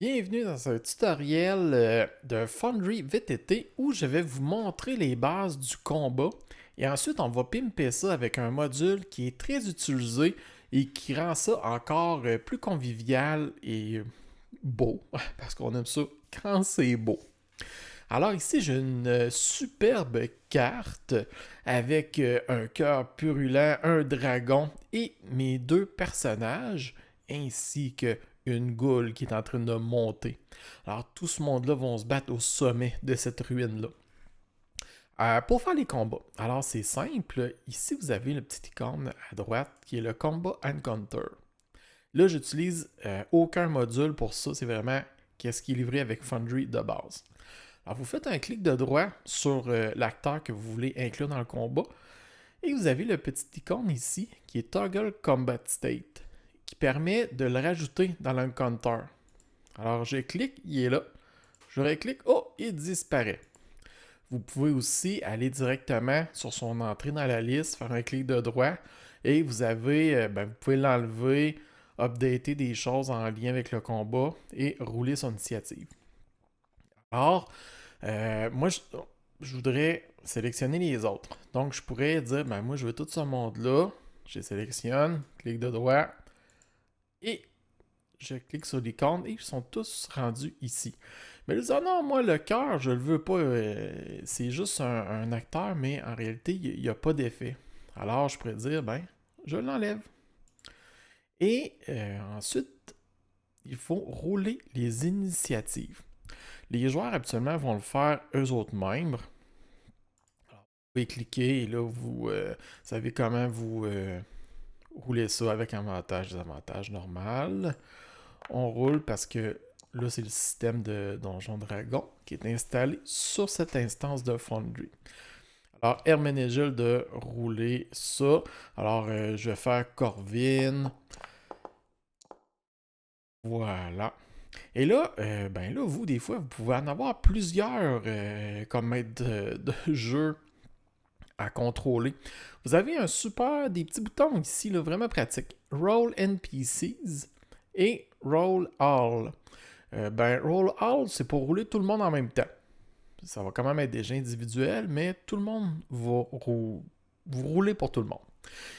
Bienvenue dans un tutoriel de Foundry VTT où je vais vous montrer les bases du combat et ensuite on va pimper ça avec un module qui est très utilisé et qui rend ça encore plus convivial et beau parce qu'on aime ça quand c'est beau. Alors ici j'ai une superbe carte avec un cœur purulent, un dragon et mes deux personnages ainsi que une goule qui est en train de monter. Alors tout ce monde-là vont se battre au sommet de cette ruine-là. Pour faire les combats, alors c'est simple, ici vous avez le petit icône à droite qui est le Combat Encounter. Là j'utilise aucun module pour ça, c'est vraiment qu'est-ce qui est livré avec Foundry de base. Alors vous faites un clic de droit sur l'acteur que vous voulez inclure dans le combat et vous avez le petit icône ici qui est Toggle Combat State qui permet de le rajouter dans l'encounter. Alors je clique, il est là. Je reclique, oh, il disparaît. Vous pouvez aussi aller directement sur son entrée dans la liste, faire un clic de droit et vous avez, vous pouvez l'enlever, updater des choses en lien avec le combat et rouler son initiative. Alors, moi, je voudrais sélectionner les autres. Donc, je pourrais dire, moi, je veux tout ce monde-là. Je sélectionne, clic de droit, et je clique sur l'icône, et ils sont tous rendus ici. Mais ils disent, ah non, moi, le cœur, je le veux pas. C'est juste un acteur, mais en réalité, il n'y a pas d'effet. Alors, je pourrais dire, je l'enlève. Et ensuite, il faut rouler les initiatives. Les joueurs, habituellement, vont le faire eux autres mêmes. Vous pouvez cliquer et là, vous savez comment vous roulez ça avec avantage, désavantage normal. On roule parce que là, c'est le système de Donjon Dragon qui est installé sur cette instance de Foundry. Alors, Herménégil de rouler ça. Alors, je vais faire Corvin. Voilà. Et là, vous, des fois, vous pouvez en avoir plusieurs comme maître de jeu à contrôler. Vous avez des petits boutons ici, là, vraiment pratiques. Roll NPCs et Roll All. Roll All, c'est pour rouler tout le monde en même temps. Ça va quand même être des jeux individuels, mais tout le monde va vous rouler pour tout le monde.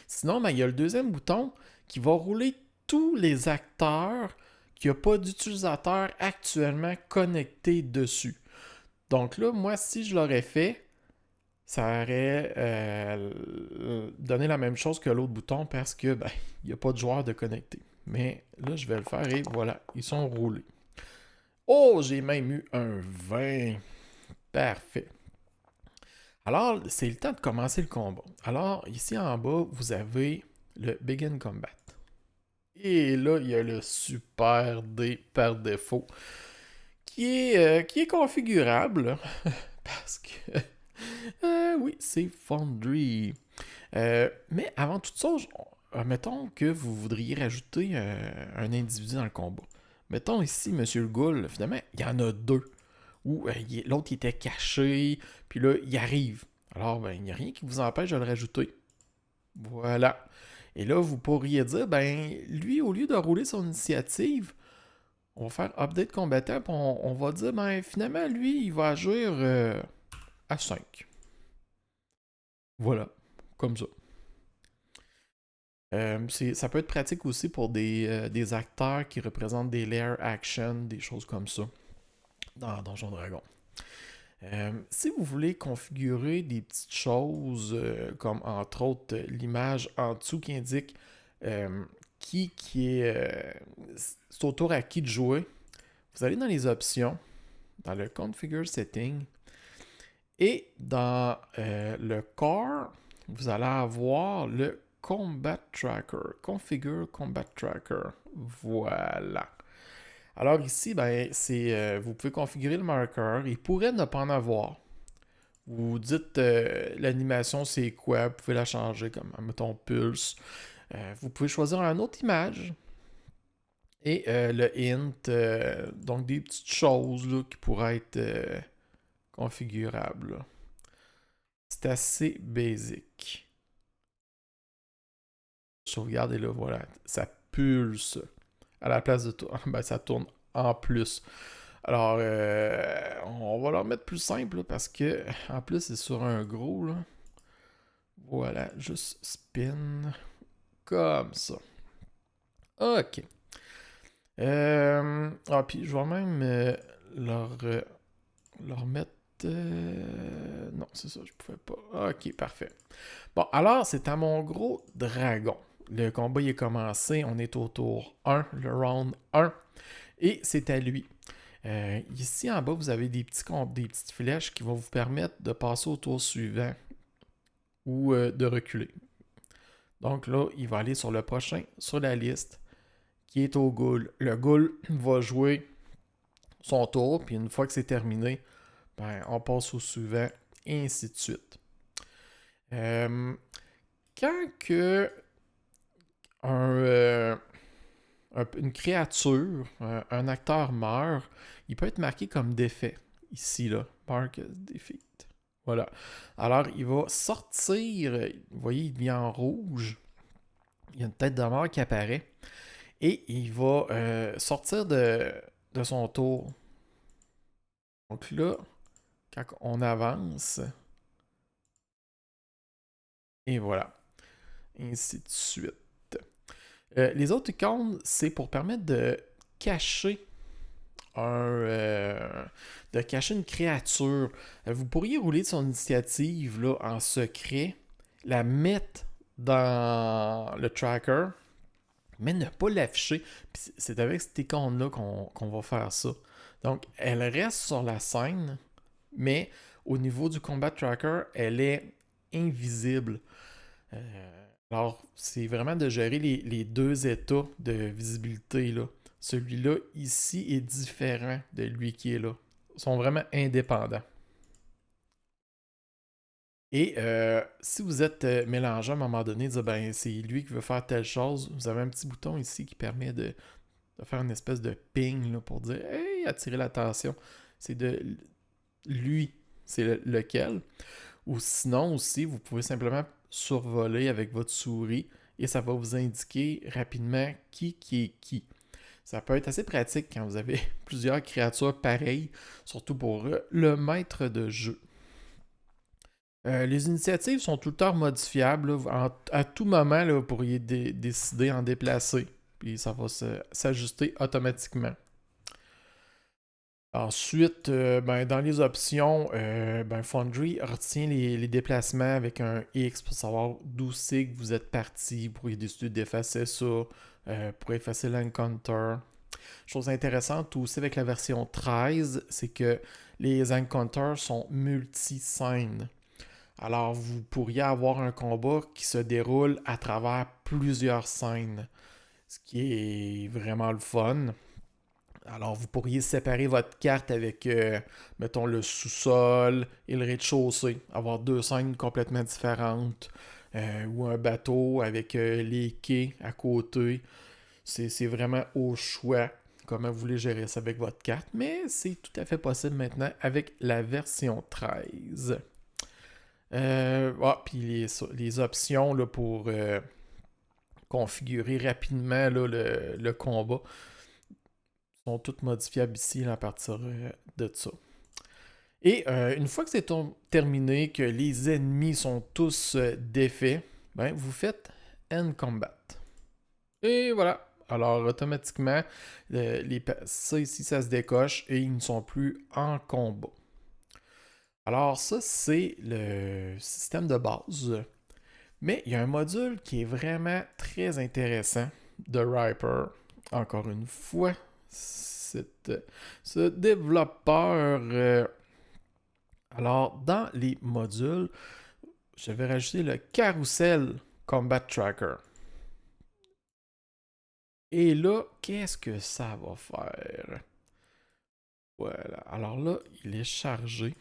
Sinon, il y a le deuxième bouton qui va rouler tous les acteurs qui n'ont pas d'utilisateur actuellement connecté dessus. Donc là, moi, si je l'aurais fait, ça aurait donné la même chose que l'autre bouton parce que il n'y a pas de joueur de connecté. Mais là, je vais le faire et voilà, ils sont roulés. Oh, j'ai même eu un 20. Parfait. Alors, c'est le temps de commencer le combat. Alors, ici en bas, vous avez le Begin Combat. Et là, il y a le Super D par défaut qui est configurable parce que oui, c'est Foundry. Mais avant toute chose, mettons que vous voudriez rajouter un individu dans le combat. Mettons ici, Monsieur le Ghoul, finalement, il y en a deux. Où l'autre était caché, puis là, il arrive. Alors, il n'y a rien qui vous empêche de le rajouter. Voilà. Et là, vous pourriez dire, lui, au lieu de rouler son initiative, on va faire update combattant, puis on va dire, finalement, lui, il va agir à 5. Voilà, comme ça. Ça peut être pratique aussi pour des acteurs qui représentent des layer action, des choses comme ça, dans Donjon Dragon. Si vous voulez configurer des petites choses, comme entre autres l'image en dessous qui indique qui est... c'est au tour à qui de jouer, vous allez dans les options, dans le Configure Setting, et dans le Core, vous allez avoir le Combat Tracker. Configure Combat Tracker. Voilà. Alors ici, vous pouvez configurer le marqueur. Il pourrait ne pas en avoir. Vous dites l'animation c'est quoi, vous pouvez la changer comme, mettons, pulse. Vous pouvez choisir une autre image. Et le int, donc des petites choses là, qui pourraient être configurables. C'est assez basic. Sauvegarde et là, voilà, ça pulse à la place de tourner. Ça tourne en plus. Alors, on va leur mettre plus simple là, parce que, en plus, c'est sur un gros. Là. Voilà, juste spin comme ça. Ok. Puis je vais même leur mettre. Non, c'est ça, je pouvais pas. Ok, parfait. Bon, alors, c'est à mon gros dragon. Le combat il est commencé, on est au tour 1, le round 1, et c'est à lui. Ici en bas, vous avez des petites flèches qui vont vous permettre de passer au tour suivant ou de reculer. Donc là, il va aller sur le prochain sur la liste qui est au ghoul. Le ghoul va jouer son tour, puis une fois que c'est terminé, ben, on passe au suivant, et ainsi de suite. Quand que un, une créature, un acteur meurt, il peut être marqué comme défait. Ici, là. Mark as defeat. Voilà. Alors, il va sortir. Vous voyez, il devient en rouge. Il y a une tête de mort qui apparaît. Et il va sortir de son tour. Donc là, quand on avance, et voilà. Ainsi de suite. Les autres icônes, c'est pour permettre cacher de cacher une créature. Vous pourriez rouler de son initiative là, en secret, la mettre dans le tracker, mais ne pas l'afficher. Puis c'est avec cette icône-là qu'on va faire ça. Donc, elle reste sur la scène, mais au niveau du combat tracker, elle est invisible. Alors, c'est vraiment de gérer les deux états de visibilité, là. Celui-là, ici, est différent de lui qui est là. Ils sont vraiment indépendants. Et si vous êtes mélangé à un moment donné, dire ben c'est lui qui veut faire telle chose, vous avez un petit bouton ici qui permet de faire une espèce de ping là, pour dire hey, attirer l'attention. C'est de lui, c'est lequel. Ou sinon aussi, vous pouvez simplement survoler avec votre souris et ça va vous indiquer rapidement qui est qui. Ça peut être assez pratique quand vous avez plusieurs créatures pareilles, surtout pour le maître de jeu. Les initiatives sont tout le temps modifiables. À tout moment, là, vous pourriez décider en déplacer. Puis ça va s'ajuster automatiquement. Ensuite, ben, dans les options, ben, Foundry retient les déplacements avec un X pour savoir d'où c'est que vous êtes parti. Vous pourriez décider d'effacer ça pour effacer l'encounter. Chose intéressante aussi avec la version 13, c'est que les encounters sont multi-scènes. Alors, vous pourriez avoir un combat qui se déroule à travers plusieurs scènes, ce qui est vraiment le fun. Alors, vous pourriez séparer votre carte avec, mettons, le sous-sol et le rez-de-chaussée, avoir deux scènes complètement différentes, ou un bateau avec les quais à côté. C'est vraiment au choix comment vous voulez gérer ça avec votre carte, mais c'est tout à fait possible maintenant avec la version 13. Puis les options là, pour configurer rapidement là, le combat sont toutes modifiables ici là, à partir de ça. Et une fois que c'est terminé, que les ennemis sont tous défaits, ben, vous faites End Combat. Et voilà. Alors automatiquement, ça ici, ça se décoche et ils ne sont plus en combat. Alors ça, c'est le système de base. Mais il y a un module qui est vraiment très intéressant de Riper. Encore une fois, ce développeur. Alors, dans les modules, je vais rajouter le Carousel Combat Tracker. Et là, qu'est-ce que ça va faire? Voilà. Alors là, il est chargé.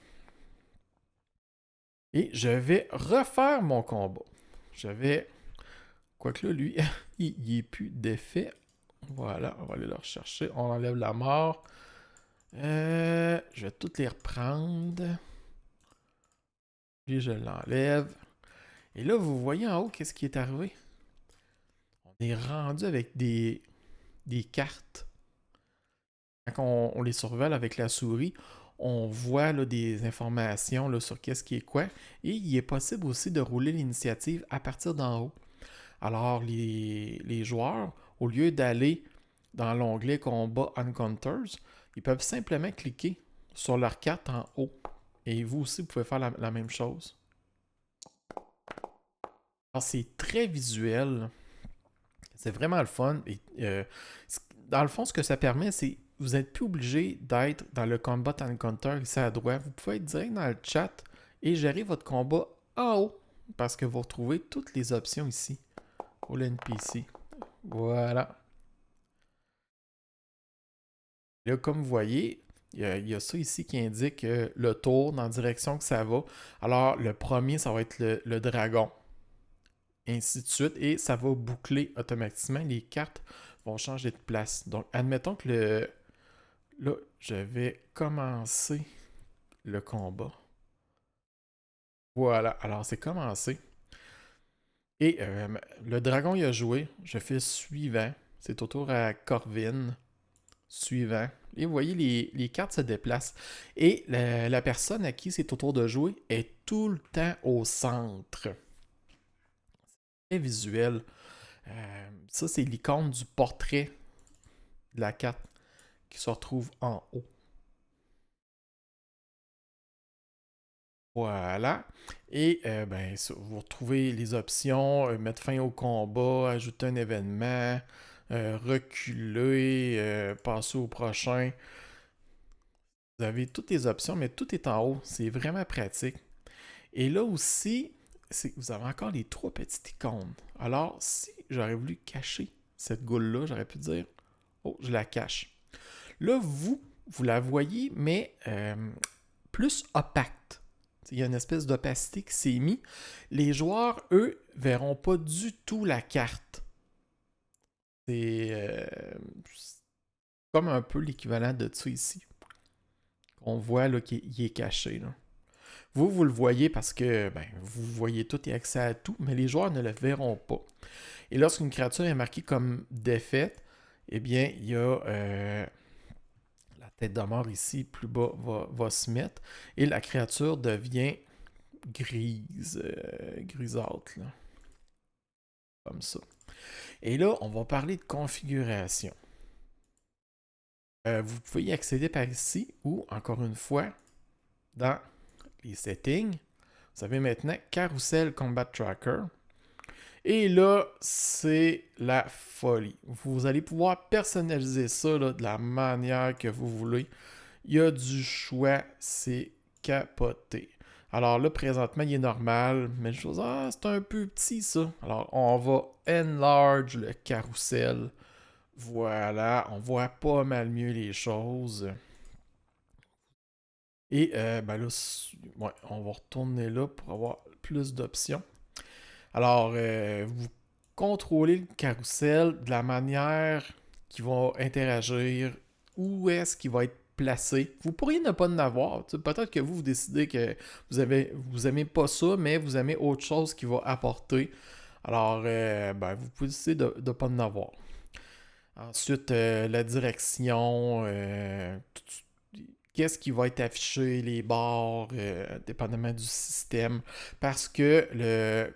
Et je vais refaire mon combat. Je vais. Quoique là, lui, il n'est plus d'effet. Voilà, on va aller le rechercher. On enlève la mort. Je vais toutes les reprendre. Lui, je l'enlève. Et là, vous voyez en haut, qu'est-ce qui est arrivé? On est rendu avec des cartes. on les survole avec la souris, on voit là, des informations là, sur qu'est-ce qui est quoi. Et il est possible aussi de rouler l'initiative à partir d'en haut. Alors, les joueurs, au lieu d'aller dans l'onglet Combat Encounters, ils peuvent simplement cliquer sur leur carte en haut. Et vous aussi, vous pouvez faire la même chose. Alors, c'est très visuel. C'est vraiment le fun. Et, dans le fond, ce que ça permet, c'est vous n'êtes plus obligé d'être dans le Combat Encounter ici à droite. Vous pouvez être direct dans le chat et gérer votre combat en haut parce que vous retrouvez toutes les options ici pour le NPC. Voilà. Là, comme vous voyez, il y a ça ici qui indique le tour dans la direction que ça va. Alors, le premier, ça va être le dragon. Ainsi de suite. Et ça va boucler automatiquement. Les cartes vont changer de place. Donc, admettons que là, je vais commencer le combat. Voilà. Alors, c'est commencé. Et le dragon, il a joué. Je fais suivant. C'est au tour à Corvin. Suivant. Et vous voyez, les cartes se déplacent. Et la personne à qui c'est au tour de jouer est tout le temps au centre. Très visuel. Ça, c'est l'icône du portrait de la carte qui se retrouve en haut. Voilà. Et ben, vous retrouvez les options, mettre fin au combat, ajouter un événement, reculer, passer au prochain. Vous avez toutes les options, mais tout est en haut. C'est vraiment pratique. Et là aussi, vous avez encore les trois petites icônes. Alors, si j'aurais voulu cacher cette goule-là, j'aurais pu dire, oh, je la cache. Là, vous la voyez, mais plus opaque. Il y a une espèce d'opacité qui s'est mise. Les joueurs, eux, verront pas du tout la carte. C'est comme un peu l'équivalent de ça ici. On voit là, qu'il est caché. Là. Vous le voyez parce que ben, vous voyez tout et accès à tout, mais les joueurs ne le verront pas. Et lorsqu'une créature est marquée comme défaite, eh bien, il y a la tête de mort ici, plus bas, va se mettre, et la créature devient grise, grisâtre, là. Comme ça. Et là, on va parler de configuration. Vous pouvez y accéder par ici, ou, encore une fois, dans les settings, vous avez maintenant Carousel Combat Tracker. Et là, c'est la folie. Vous allez pouvoir personnaliser ça là, de la manière que vous voulez. Il y a du choix, c'est capoté. Alors là, présentement, il est normal, mais je me dis, ah, c'est un peu petit ça. Alors, on va enlarge le carrousel. Voilà, on voit pas mal mieux les choses. Et ben là, ouais, on va retourner là pour avoir plus d'options. Alors, vous contrôlez le carrousel de la manière qu'il va interagir, où est-ce qu'il va être placé. Vous pourriez ne pas en avoir. Peut-être que vous décidez que vous aimez pas ça, mais vous aimez autre chose qui va apporter. Alors, ben, vous pouvez décider de ne pas en avoir. Ensuite, la direction, qu'est-ce qui va être affiché, les barres, dépendamment du système. Parce que le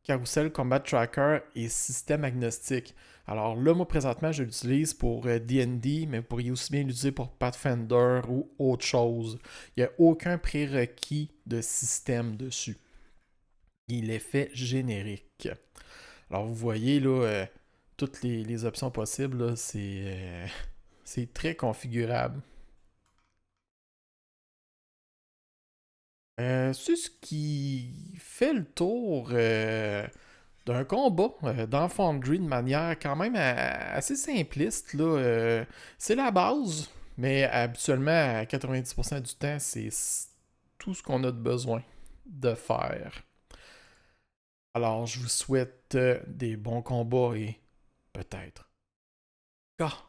Carousel Combat Tracker est système agnostique. Alors là, moi, présentement, je l'utilise pour D&D, mais vous pourriez aussi bien l'utiliser pour Pathfinder ou autre chose. Il n'y a aucun prérequis de système dessus. Il est fait générique. Alors, vous voyez, là, toutes les options possibles, c'est très configurable. C'est ce qui fait le tour d'un combat dans Foundry de manière quand même assez simpliste. Là, c'est la base, mais habituellement, à 90% du temps, c'est tout ce qu'on a de besoin de faire. Alors, je vous souhaite des bons combats et peut-être. Ah!